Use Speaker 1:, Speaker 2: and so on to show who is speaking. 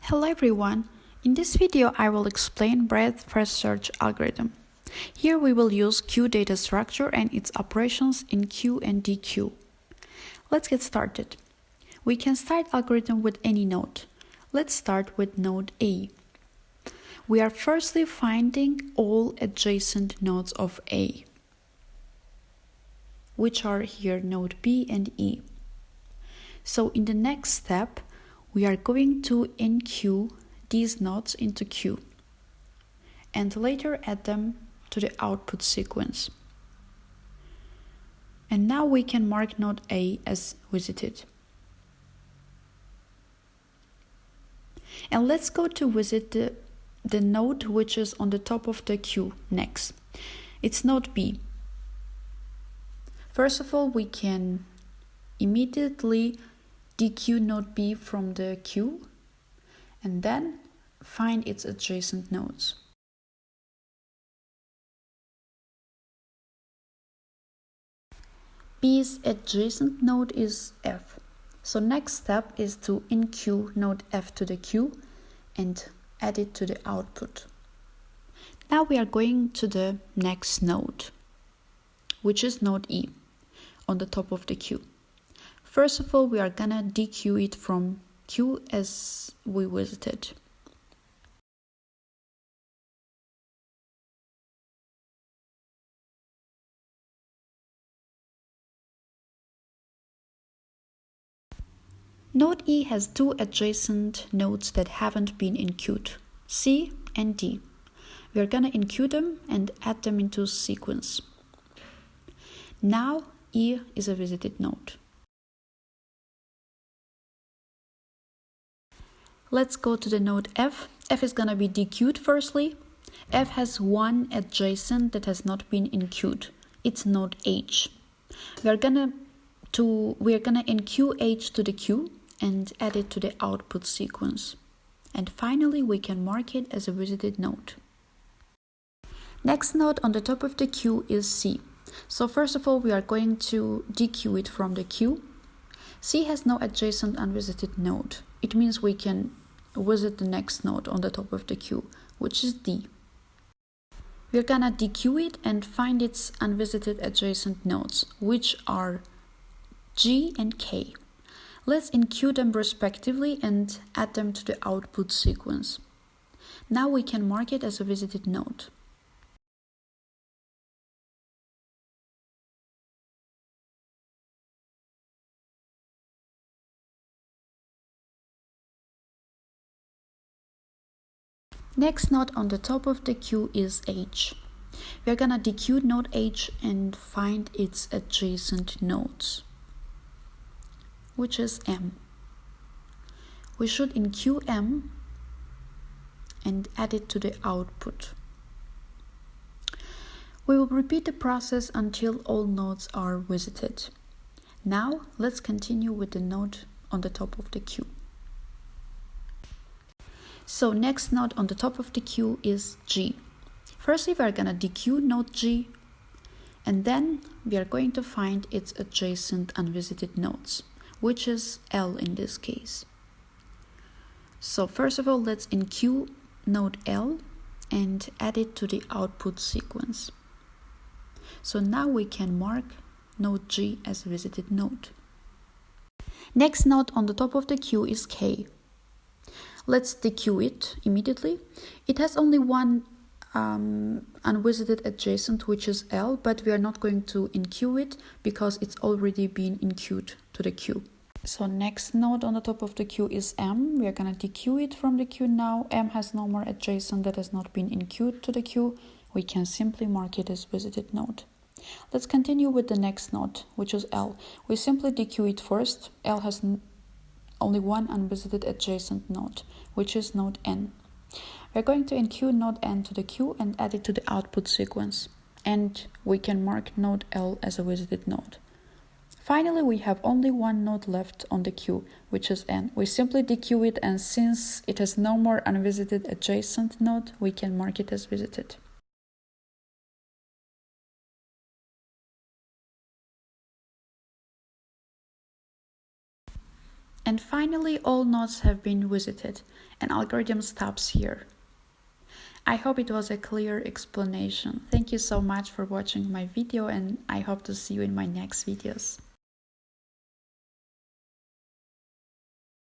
Speaker 1: Hello everyone. In this video I will explain breadth first search algorithm. Here we will use queue data structure and its operations in queue and dequeue. Let's get started. We can start algorithm with any node. Let's start with node A. We are firstly finding all adjacent nodes of A, which are here node B and E. So in the next step, we are going to enqueue these nodes into queue and later add them to the output sequence. And now we can mark node A as visited. And let's go to visit the node which is on the top of the queue next. It's node B. First of all, we can immediately dequeue node B from the queue and then find its adjacent nodes. B's adjacent node is F. So next step is to enqueue node F to the queue and add it to the output. Now we are going to the next node, which is node E on the top of the queue. First of all, we are gonna dequeue it from queue as we visited. Node E has two adjacent nodes that haven't been enqueued, C and D. We are gonna enqueue them and add them into sequence. Now E is a visited node. Let's go to the node F. F is gonna be dequeued firstly. F has one adjacent that has not been enqueued. It's node H. We are gonna enqueue H to the queue and add it to the output sequence. And finally, we can mark it as a visited node. Next node on the top of the queue is C. So first of all, we are going to dequeue it from the queue. C has no adjacent unvisited node. It means we can visit the next node on the top of the queue, which is D. We're gonna dequeue it and find its unvisited adjacent nodes, which are G and K. Let's enqueue them respectively and add them to the output sequence. Now we can mark it as a visited node. Next node on the top of the queue is H. We're gonna dequeue node H and find its adjacent nodes, which is M. We should enqueue M and add it to the output. We will repeat the process until all nodes are visited. Now let's continue with the node on the top of the queue. So next node on the top of the queue is G. Firstly, we are gonna dequeue node G and then we are going to find its adjacent unvisited nodes, which is L in this case. So first of all, let's enqueue node L and add it to the output sequence. So now we can mark node G as a visited node. Next node on the top of the queue is K. Let's dequeue it immediately. It has only one unvisited adjacent, which is L, but we are not going to enqueue it because it's already been enqueued to the queue. So next node on the top of the queue is M. We are gonna dequeue it from the queue now. M has no more adjacent that has not been enqueued to the queue. We can simply mark it as visited node. Let's continue with the next node, which is L. We simply dequeue it first. L has only one unvisited adjacent node, which is node N. We're going to enqueue node N to the queue and add it to the output sequence. And we can mark node L as a visited node. Finally, we have only one node left on the queue, which is N. We simply dequeue it, and since it has no more unvisited adjacent node, we can mark it as visited. And finally, all nodes have been visited, and algorithm stops here. I hope it was a clear explanation. Thank you so much for watching my video, and I hope to see you in my next videos.